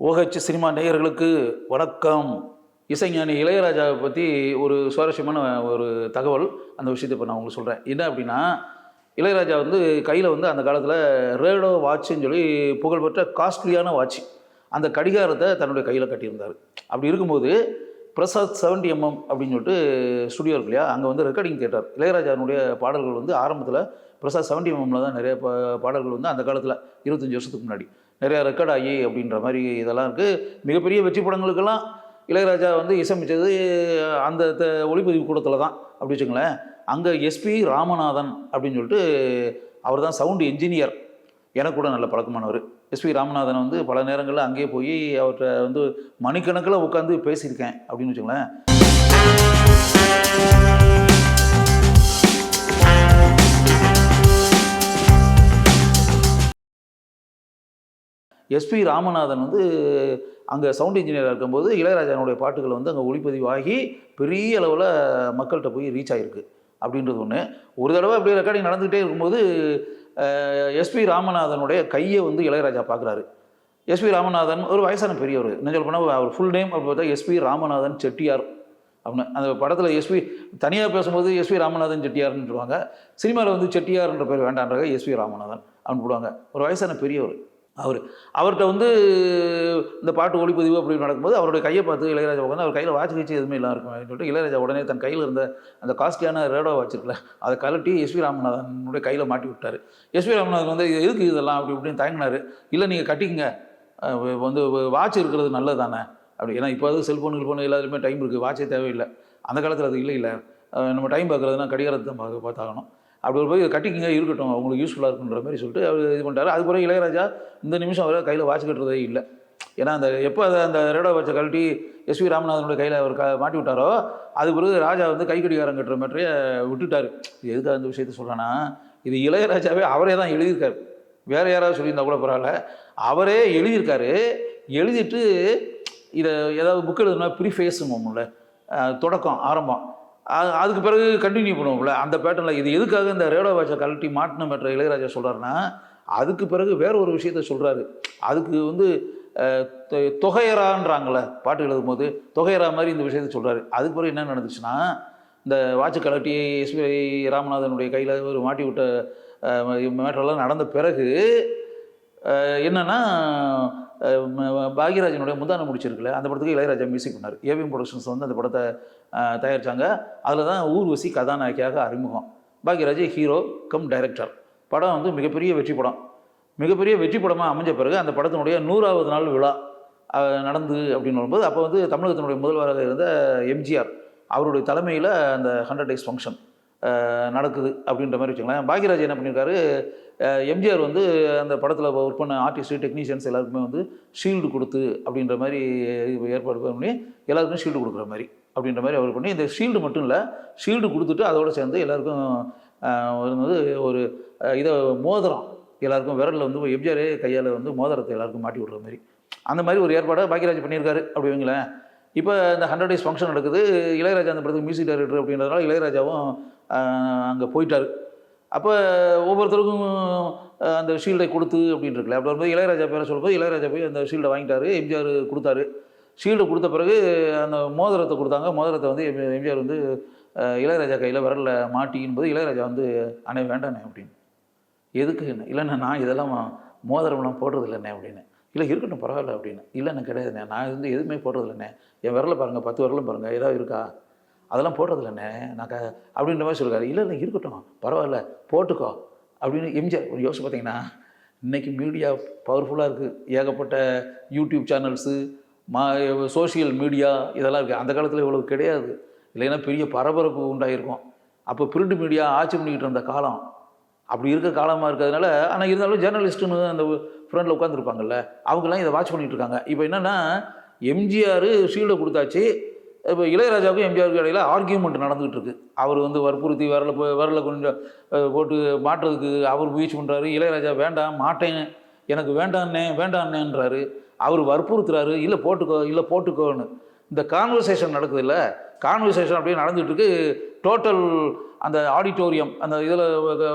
OH cinema நேயர்களுக்கு வணக்கம். இசைஞானி இளையராஜாவை பற்றி ஒரு சுவாரஸ்யமான ஒரு தகவல். அந்த விஷயத்தை இப்போ நான் உங்களுக்கு சொல்கிறேன். என்ன அப்படின்னா, இளையராஜா வந்து கையில் வந்து அந்த காலத்தில் ரேடோ வாட்சுன்னு சொல்லி புகழ்பெற்ற காஸ்ட்லியான வாட்ச். அந்த கடிகாரத்தை தன்னுடைய கையில் கட்டியிருந்தார். அப்படி இருக்கும்போது பிரசாத் 70mm அப்படின்னு சொல்லிட்டு ஸ்டுடியோ இருக்கு இல்லையா, அங்கே வந்து ரெக்கார்டிங் தேட்டர். இளையராஜாவுடைய பாடல்கள் வந்து ஆரம்பத்தில் பிரசாத் 70mmல தான் நிறைய பாடல்கள் வந்து அந்த காலத்தில் 25 வருஷத்துக்கு முன்னாடி நிறையா ரெக்கார்ட் ஆகி அப்படின்ற மாதிரி இதெல்லாம் இருக்குது. மிகப்பெரிய வெற்றி படங்களுக்கெல்லாம் இளையராஜா வந்து இசையமைச்சது அந்த ஒளிப்பதிவு கூடத்தில் தான். அப்படி வச்சுங்களேன், அங்கே எஸ்பி ராமநாதன் அப்படின்னு சொல்லிட்டு அவர் தான் சவுண்டு என்ஜினியர். எனக்கு கூட நல்ல பழக்கமானவர். எஸ்பி ராமநாதன் வந்து பல நேரங்களில் அங்கேயே போய் அவர்கிட்ட வந்து மணிக்கணக்கில் உட்காந்து பேசியிருக்கேன் அப்படின்னு வச்சுங்களேன். எஸ்பி ராமநாதன் வந்து அங்கே சவுண்ட் இன்ஜினியராக இருக்கும்போது இளையராஜானுடைய பாட்டுகள் வந்து அங்கே ஒளிப்பதிவாகி பெரிய அளவில் மக்கள்கிட்ட போய் ரீச் ஆகிருக்கு அப்படின்றது ஒன்று. ஒரு தடவை அப்படி ரெக்கார்டிங் நடந்துகிட்டே இருக்கும்போது எஸ்பி ராமநாதனுடைய கையை வந்து இளையராஜா பார்க்குறாரு. எஸ்பி ராமநாதன் ஒரு வயசான பெரியவர். என்ன சொல்ல போனால் அவர் ஃபுல் நேம் அப்படி பார்த்தா எஸ்பி ராமநாதன் செட்டியார் அப்படின்னு. அந்த படத்தில் எஸ்பி தனியாக பேசும்போது எஸ்பி ராமநாதன் செட்டியார்னு சொல்லுவாங்க. சினிமாவில் வந்து செட்டியார்ன்ற பேர் வேண்டான்றாங்க, எஸ்பி ராமநாதன் அப்படின்னு போடுவாங்க. ஒரு வயசான பெரியவர். அவர்கிட்ட வந்து இந்த பாட்டு ஒளிப்பதிவு அப்படி நடக்கும்போது அவருடைய கையை பார்த்து இளையராஜா உட்காந்து அவர் கையில் வாட்ச் கழிச்சு எதுவுமே இல்லாமல் இருக்கும் அப்படின்னு சொல்லிட்டு இளையராஜா உடனே தன் கையில் இருந்த அந்த காஸ்ட்லியான ரேடோ வச்சுருக்கல அதை கலட்டி எஸ்வி ராமநாதனுடைய கையில் மாட்டி விட்டார். எஸ்வி ராமநாதன் வந்து எதுக்கு இதெல்லாம் அப்படி இப்படின்னு தயங்கினார். இல்லை நீங்கள் கட்டிக்கங்க, வந்து வாட்ச் இருக்கிறது நல்லது தானே அப்படி. ஏன்னா இப்போ அது செல்ஃபோன் எல்லாத்துலேயுமே டைம் இருக்குது, வாட்சே தேவையில்லை. அந்த காலத்தில் அது இல்லை. நம்ம டைம் பார்க்குறதுனா கடிகாரத்தை தான் பார்த்தாகணும். அப்படி ஒரு போய் கட்டிக்கிங்க, இருக்கட்டும், அவங்களுக்கு யூஸ்ஃபுல்லாக இருக்குன்ற மாதிரி சொல்லிட்டு அவர் இது பண்ணிட்டார். அது பிறகு இளையராஜா இந்த நிமிஷம் வரை கையில் வாட்ச் கட்டுறதே இல்லை. ஏன்னா அந்த எப்போ அந்த ரேடோ வாட்சை கழட்டி எஸ்வி ராமநாதனுடைய கையில் அவர் மாட்டி விட்டாரோ அது பிறகு ராஜா வந்து கை கடிகாரம் கட்டுற மாதிரியே விட்டுட்டார். எதுக்காக அந்த விஷயத்த சொல்கிறேன்னா, இது இளையராஜாவே அவரே தான் எழுதியிருக்காரு. வேறு யாராவது சொல்லியிருந்தா கூட பரவாயில்ல, அவரே எழுதியிருக்காரு. எழுதிட்டு இதை ஏதாவது புக் எழுதுனா ப்ரீஃபேஸுங்கோம்ல, தொடக்கம் ஆரம்பம், அதுக்கு பிறகு கண்டினியூ பண்ணுவோம்ல அந்த பேட்டர்னில். இது எதுக்காக இந்த ரேடோ வாட்சை கழட்டி மாட்டின மேட்ரை இளையராஜா சொல்கிறாருன்னா, அதுக்கு பிறகு வேற ஒரு விஷயத்த சொல்கிறாரு. அதுக்கு வந்து தொகையரான்றாங்களே பாட்டு எழுதும் போது, தொகையரா மாதிரி இந்த விஷயத்த சொல்கிறாரு. அதுக்கு பிறகு என்ன நடந்துச்சுன்னா, இந்த வாட்சை கழட்டி எஸ்பி ராமநாதனுடைய கையில் ஒரு மாட்டி விட்ட மேட்டரெல்லாம் நடந்த பிறகு என்னென்னா, பாக்யராஜனுடைய முந்தானை முடிச்சிருக்குல்ல, அந்த படத்துக்கு இளையராஜா மியூசிக் பண்ணார். ஏவிஎம் ப்ரொடக்ஷன்ஸ் வந்து அந்த படத்தை தயாரித்தாங்க. அதில் தான் ஊர்வசி கதாநாயகியாக அறிமுகம். Bhagyaraj hero cum director. படம் வந்து மிகப்பெரிய வெற்றி படம். மிகப்பெரிய வெற்றி படமாக அமைஞ்ச பிறகு அந்த படத்தினுடைய 100வது நாள் விழா நடந்து அப்படின்னு வரும்போது, அப்போ வந்து தமிழகத்தினுடைய முதல்வராக இருந்த எம்ஜிஆர் அவருடைய தலைமையில் அந்த 100 days ஃபங்க்ஷன் நடக்குது அப்படின்ற மாதிரி வச்சுக்கலாம். பாக்யராஜ் என்ன பண்ணியிருக்காரு, எம்ஜிஆர் வந்து அந்த படத்தில் ஒர்க் பண்ண ஆர்டிஸ்ட்டு டெக்னீஷியன்ஸ் எல்லாருக்குமே வந்து ஷீல்டு கொடுத்து அப்படின்ற மாதிரி ஏற்பாடு பண்ணி எல்லாருக்கும் ஷீல்டு கொடுக்குற மாதிரி அப்படின்ற மாதிரி அவர் பண்ணி, இந்த ஷீல்டு மட்டும் இல்லை, ஷீல்டு கொடுத்துட்டு அதோடு சேர்ந்து எல்லாருக்கும் வந்து ஒரு இதை மோதிரம் எல்லாருக்கும் விரலில் வந்து எம்ஜிஆரே கையால் வந்து மோதிரத்தை எல்லாருக்கும் மாட்டி விடுற மாதிரி அந்த மாதிரி ஒரு ஏற்பாடை பாக்யராஜ் பண்ணியிருக்காரு அப்படி வைங்களேன். இப்போ இந்த 100 days ஃபங்க்ஷன் நடக்குது. இளையராஜா அந்த படத்துக்கு மியூசிக் டைரக்டர் அப்படின்றதுனால இளையராஜாவும் அங்கே போயிட்டார். அப்போ ஒவ்வொருத்தருக்கும் அந்த ஷீல்டை கொடுத்து அப்படின்னு இருக்குல்ல, அப்படி வரும்போது இளையராஜா பேரை சொல்லும்போது இளையராஜா போய் அந்த ஷீல்டை வாங்கிட்டார். எம்ஜிஆர் கொடுத்தாரு. ஷீல்டு கொடுத்த பிறகு அந்த மோதிரத்தை கொடுத்தாங்க. மோதிரத்தை வந்து எம்ஜிஆர் வந்து இளையராஜா கையில் விரலில் மாட்டின் போது இளையராஜா வந்து அண்ணே வேண்டாண்ணே அப்படின்னு. எதுக்கு என்ன இல்லைண்ணே, நான் இதெல்லாம் மோதிரம்லாம் போடுறது இல்லைண்ணே அப்படின்னு. இல்லை இருக்கட்டும் பரவாயில்ல அப்படின்னு. இல்லைண்ணே கிடையாதுண்ணே, நான் வந்து எதுவுமே போடுறது இல்லைண்ணே, என் விரலை பாருங்கள் 10 விரலும் பாருங்கள், ஏதாவது இருக்கா, அதெல்லாம் போடுறது இல்லைண்ணே நான் அப்படின்ற மாதிரி சொல்லிருக்காரு. இல்லை இருக்கட்டும் பரவாயில்ல போட்டுக்கோ அப்படின்னு எம்ஜிஆர். ஒரு யோசிச்சு பார்த்தீங்கன்னா, இன்றைக்கி மீடியா பவர்ஃபுல்லாக இருக்குது. ஏகப்பட்ட யூடியூப் சேனல்ஸு, சோஷியல் மீடியா இதெல்லாம் இருக்குது. அந்த காலத்தில் இவ்வளவு கிடையாது. இல்லைன்னா பெரிய பரபரப்பு உண்டாயிருக்கும். அப்போ பிரிண்ட் மீடியா ஆட்சி பண்ணிக்கிட்டு இருந்த காலம், அப்படி இருக்க காலமாக இருக்கிறதுனால. ஆனால் இருந்தாலும் ஜேர்னலிஸ்ட்டுன்னு அந்த ஃப்ரெண்டில் உட்காந்துருப்பாங்கல்ல, அவங்கெல்லாம் இதை வாட்ச் பண்ணிகிட்டு இருக்காங்க. இப்போ என்னென்னா, எம்ஜிஆர் ஷீல்டை கொடுத்தாச்சு. இப்போ இளையராஜாவுக்கும் எம்ஜிஆருக்கு இடையில் ஆர்கியூமெண்ட் நடந்துகிட்டு இருக்குது. அவர் வந்து வற்புறுத்தி விரலை கொஞ்சம் போட்டு மாட்டுறதுக்கு அவர் முயற்சி பண்ணுறாரு. இளையராஜா வேண்டாம் மாட்டேன், எனக்கு வேண்டான்னேன்றாரு. அவர் வற்புறுத்துறாரு, இல்லை போட்டுக்கோன்னு. இந்த கான்வர்சேஷன் நடக்குது இல்லை, கான்வர்சேஷன் அப்படியே நடந்துகிட்டு இருக்கு. டோட்டல் அந்த ஆடிட்டோரியம், அந்த இதில்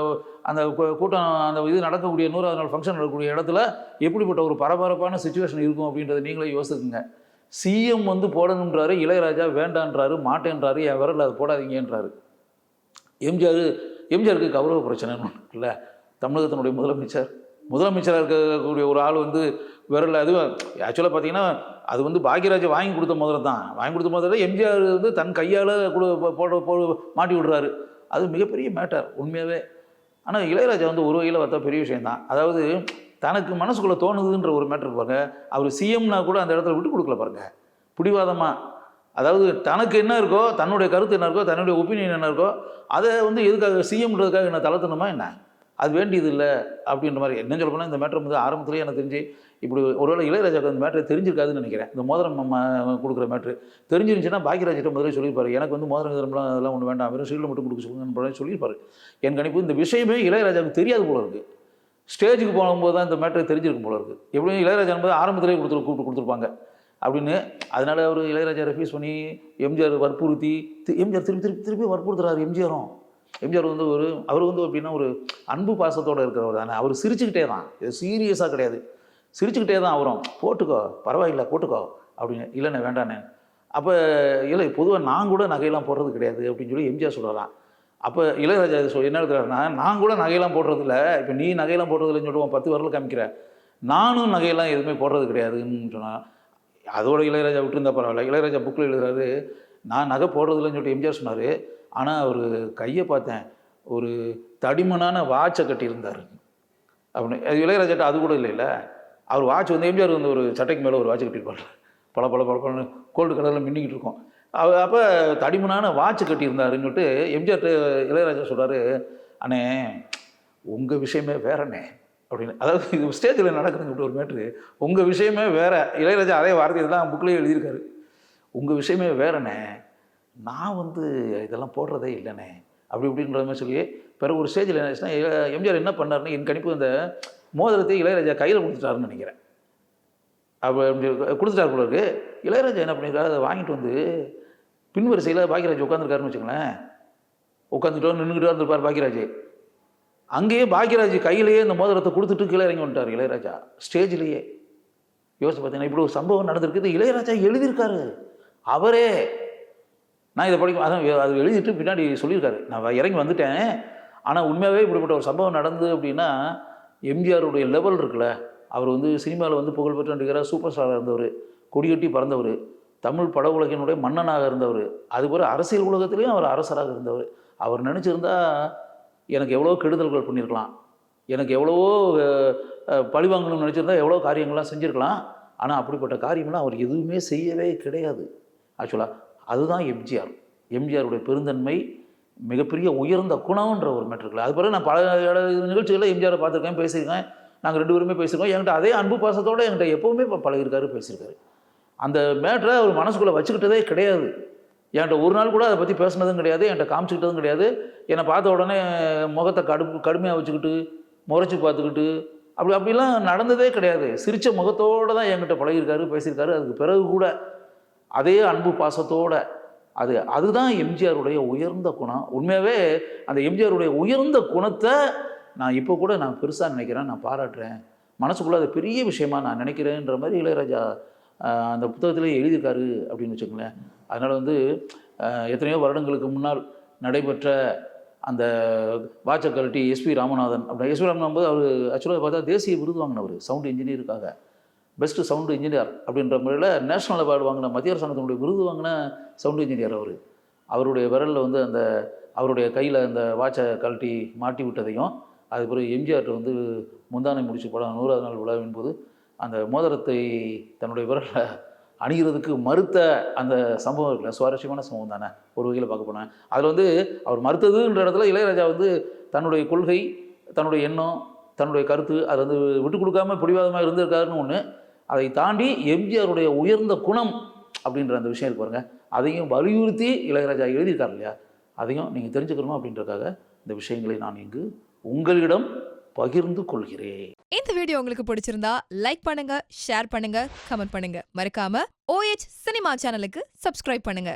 அந்த கூட்டம், அந்த இது நடக்கக்கூடிய 100வது நாள் ஃபங்க்ஷன் நடக்கக்கூடிய இடத்துல எப்படிப்பட்ட ஒரு பரபரப்பான சுச்சுவேஷன் இருக்கும் அப்படின்றத நீங்களே யோசிச்சுக்குங்க. சிஎம் வந்து போடணுன்றாரு, இளையராஜா வேண்டான்றாரு, மாட்டேன்றாரு, என் விரல் அதை போடாதீங்கன்றாரு. எம்ஜிஆருக்கு கௌரவ பிரச்சனைன்னு இல்லை. தமிழகத்தினுடைய முதலமைச்சராக இருக்கக்கூடிய ஒரு ஆள் வந்து விரல், அது ஆக்சுவலாக பார்த்தீங்கன்னா அது வந்து பாக்யராஜ் வாங்கி கொடுத்த முதல்ல தான். வாங்கி கொடுத்த முதல்ல எம்ஜிஆர் வந்து தன் கையால் மாட்டி விடுறாரு. அது மிகப்பெரிய மேட்டர் உண்மையாகவே. ஆனால் இளையராஜா வந்து ஒரு வகையில் பார்த்தா பெரிய விஷயந்தான். அதாவது தனக்கு மனசுக்குள்ளே தோணுதுன்ற ஒரு மேட்டருக்கு பாருங்க, அவர் சிஎம்னா கூட அந்த இடத்துல விட்டு கொடுக்கல பாருங்க, பிடிவாதமாக. அதாவது தனக்கு என்ன இருக்கோ, தன்னுடைய கருத்து என்ன இருக்கோ, தன்னுடைய ஒப்பீனியன் என்ன இருக்கோ, அதை வந்து எதுக்காக சிஎம்ன்றதுக்காக என்ன தளர்த்தணுமா என்ன, அது வேண்டியது இல்லை அப்படின்ற மாதிரி. என்ன சொல்ல போனால் இந்த மேட்டர் வந்து ஆரம்பத்துலேயே எனக்கு தெரிஞ்சு இப்படி ஒருவேளை இளையராஜாவுக்கு அந்த மேட்ரு தெரிஞ்சிருக்காதுன்னு நினைக்கிறேன். இந்த மோதிரம் கொடுக்குற மேட்ரு தெரிஞ்சிருந்துச்சுன்னா பாக்யராஜிட்ட முதலே சொல்லியிருப்பார், எனக்கு வந்து மோதிரம் இதெல்லாம் அதெல்லாம் ஒன்று வேண்டாம், வெறும் சீலில் மட்டும் கொடுக்க சொல்லுங்கன்னு சொல்லியிருப்பார். என் கணிப்பு இந்த விஷயமே இளையராஜாவுக்கு தெரியாது போல இருக்குது. ஸ்டேஜுக்கு போகும்போது தான் இந்த மேட்ரு தெரிஞ்சிருக்கும் போல இருக்குது. எப்படியும் இளையராஜா என்பது ஆரம்பத்திலே கூப்பிட்டு கொடுத்துருப்பாங்க அப்படின்னு. அதனால் அவர் இளையராஜா ரெஃப்யூஸ் பண்ணி எம்ஜிஆர் வற்புறுத்தி, எம்ஜிஆர் திருப்பி வற்புறுத்துறாரு. எம்ஜிஆர் வந்து அவர் வந்து எப்படின்னா ஒரு அன்பு பாசத்தோடு இருக்கிறவர் தானே. அவர் சிரிச்சுக்கிட்டே தான், இது சீரியஸாக கிடையாது, சிரிச்சுக்கிட்டே தான் அவரும், போட்டுக்கோ பரவாயில்ல போட்டுக்கோ அப்படின்னு. இல்லைண்ணே வேண்டாண்ணே. அப்போ இல்லை, பொதுவாக நான் கூட நகையெல்லாம் போடுறது கிடையாது அப்படின்னு சொல்லி எம்ஜிஆர் சொல்கிறான். அப்போ இளையராஜா என்ன எடுக்கிறாருன்னா, நான் கூட நகையெல்லாம் போடுறதில்ல, இப்போ நீ நகையெல்லாம் போடுறதில்லைன்னு சொல்லிட்டு 10 வரல காமிக்கிறேன், நானும் நகையெல்லாம் எதுவுமே போடுறது கிடையாதுன்னு சொன்னான். அதோட இளையராஜா விட்டுருந்தா பரவாயில்ல. இளையராஜா புக்கில் எழுதுறாரு, நான் நகை போடுறதில்லைன்னு சொல்லிட்டு எம்ஜிஆர் சொன்னார். ஆனால் அவர் கையை பார்த்தேன், ஒரு தடிமனான வாட்சை கட்டியிருந்தார் அப்படின்னு. இளையராஜாட்ட அது கூட இல்லைல்ல. அவர் வாட்ச் வந்து எம்ஜிஆர் வந்து ஒரு சட்டைக்கு மேலே ஒரு வாட்ச் கட்டியிருப்பார், பல கோல்டு கலரில் மின்னிக்கிட்டு இருக்கும். அப்போ தடிமனான வாட்ச் கட்டியிருந்தாருன்னு சொல்லிட்டு எம்ஜிஆர் இளையராஜா சொல்கிறாரு, அண்ணே உங்கள் விஷயமே வேறண்ணே அப்படின்னு. அதாவது இது ஸ்டேஜில் நடக்குதுங்க ஒரு மேட்ரு, உங்கள் விஷயமே வேறு. இளையராஜா அதே வார்த்தையை தான் புக்கிலேயே எழுதியிருக்காரு, உங்கள் விஷயமே வேறண்ணே, நான் வந்து இதெல்லாம் போடுறதே இல்லைண்ணே அப்படி இப்படின்ற மாதிரி சொல்லி. பிறகு ஒரு ஸ்டேஜில் என்ன ஆச்சுன்னா, எம்ஜிஆர் என்ன பண்ணாருன்னு என் கணிப்பு இந்த மோதிரத்தை இளையராஜா கையில் கொடுத்துட்டாருன்னு நினைக்கிறேன். அப்போ கொடுத்துட்டார் போல இருக்கு. இளையராஜா என்ன பண்ணியிருக்காரு, அதை வாங்கிட்டு வந்து பின்வரிசையில் பாக்யராஜ் உட்காந்துருக்காருன்னு வச்சுங்களேன். உட்காந்துட்டோ நின்றுக்கிட்டோ இருந்திருப்பார் பாக்யராஜ். அங்கேயே பாக்யராஜ் கையிலேயே இந்த மோதிரத்தை கொடுத்துட்டு கீழே இறங்கி வந்துட்டார் இளையராஜா ஸ்டேஜ்லேயே. யோசிச்சு பார்த்தீங்கன்னா இப்படி ஒரு சம்பவம் நடந்திருக்குது. இளையராஜா எழுதியிருக்காரு அவரே. நான் இதை படிக்கும், அதான் அது எழுதிட்டு பின்னாடி சொல்லியிருக்காரு, நான் இறங்கி வந்துட்டேன், ஆனால் உண்மையாகவே இப்படிப்பட்ட ஒரு சம்பவம் நடந்தது அப்படின்னா எம்ஜிஆருடைய லெவல் இருக்குல்ல. அவர் வந்து சினிமாவில் வந்து புகழ்பெற்ற நடிகராக சூப்பர் ஸ்டாராக இருந்தவர், கொடிகட்டி பறந்தவர், தமிழ் பட உலகினுடைய மன்னனாக இருந்தவர், அதுபோல் அரசியல் உலகத்திலையும் அவர் அரசராக இருந்தவர். அவர் நினச்சிருந்தா எனக்கு எவ்வளோ கெடுதல்கள் பண்ணியிருக்கலாம், எனக்கு எவ்வளவோ பழிவாங்கணும்னு நினச்சிருந்தா எவ்வளோ காரியங்கள்லாம் செஞ்சுருக்கலாம். ஆனால் அப்படிப்பட்ட காரியம்லாம் அவர் எதுவுமே செய்யவே கிடையாது. ஆக்சுவலாக அதுதான் எம்ஜிஆருடைய பெருந்தன்மை, மிகப்பெரிய உயர்ந்த குணம்ன்ற ஒரு மேட்டர். அது பிறகு நான் பல நிகழ்ச்சிகளில் எம்ஜிஆரை பார்த்துருக்கேன், பேசியிருக்கேன், நாங்கள் 2 பேருமே பேசியிருக்கோம். என்கிட்ட அதே அன்பு பாசத்தோடு என்கிட்ட எப்போவுமே பழகிருக்காரு, பேசியிருக்காரு. அந்த மேட்டரை அவர் மனசுக்குள்ளே வச்சுக்கிட்டதே கிடையாது. என்கிட்ட ஒரு நாள் கூட அதை பற்றி பேசினதும் கிடையாது, என்கிட்ட காமிச்சிக்கிட்டதும் கிடையாது. என்னை பார்த்த உடனே முகத்தை கடுமையாக வச்சுக்கிட்டு முறைச்சி பார்த்துக்கிட்டு அப்படிலாம் நடந்ததே கிடையாது. சிரித்த முகத்தோடு தான் என்கிட்ட பழகிருக்காரு, பேசியிருக்காரு. அதுக்கு பிறகு கூட அதே அன்பு பாசத்தோடு. அதுதான் எம்ஜிஆருடைய உயர்ந்த குணம். உண்மையாகவே அந்த எம்ஜிஆருடைய உயர்ந்த குணத்தை நான் இப்போ கூட நான் பெருசாக நினைக்கிறேன், நான் பாராட்டுறேன், மனசுக்குள்ளே அது பெரிய விஷயமா நான் நினைக்கிறேன்ற மாதிரி இளையராஜா அந்த புத்தகத்திலே எழுதியிருக்காரு அப்படின்னு வச்சுக்கோங்களேன். அதனால் வந்து எத்தனையோ வருடங்களுக்கு முன்னால் நடைபெற்ற அந்த வாட்சை கழட்டி எஸ்பி ராமநாதன் போது அவர் ஆக்சுவலாக பார்த்தா தேசிய விருது வாங்கினவர் சவுண்ட் இன்ஜினியருக்காக, பெஸ்ட்டு சவுண்டு இன்ஜினியர் அப்படின்ற முறையில் நேஷ்னல் அவார்டு வாங்கின மத்திய அரசாங்கத்தினுடைய விருது வாங்கின சவுண்டு இன்ஜினியர் அவருடைய விரலில் வந்து அந்த அவருடைய கையில் அந்த வாட்சை கழட்டி மாட்டி விட்டதையும், அது பிறகு எம்ஜிஆர் வந்து முந்தானை முடிச்சு படம் 100வது நாள் விழாவின் போது அந்த மோதிரத்தை தன்னுடைய விரலில் அணிகிறதுக்கு மறுத்த அந்த சம்பவம் இருக்குல்ல, சுவாரஸ்யமான சம்பவம் தானே ஒரு வகையில் பார்க்க போனேன். அதில் வந்து அவர் மறுத்ததுன்ற இடத்துல இளையராஜா வந்து தன்னுடைய கொள்கை, தன்னுடைய எண்ணம், தன்னுடைய கருத்து அதை வந்து விட்டு கொடுக்காம பிடிவாதமாக இருந்திருக்காருன்னு ஒன்று. அதை தாண்டி எம்ஜிஆருடைய உயர்ந்த குணம் அப்படின்ற அந்த விஷயம் இருக்கு பாருங்க, அதையும் வலியுறுத்தி இளையராஜா எழுதியிருக்காரு இல்லையா, அதையும் நீங்கள் தெரிஞ்சுக்கணும் அப்படின்றதுக்காக இந்த விஷயங்களை நான் இங்கு உங்களிடம் பகிர்ந்து கொள்கிறேன். இந்த வீடியோ உங்களுக்கு பிடிச்சிருந்தா லைக் பண்ணுங்க, ஷேர் பண்ணுங்க, கமெண்ட் பண்ணுங்க. மறக்காம OH சினிமா சேனலுக்கு சப்ஸ்கிரைப் பண்ணுங்க.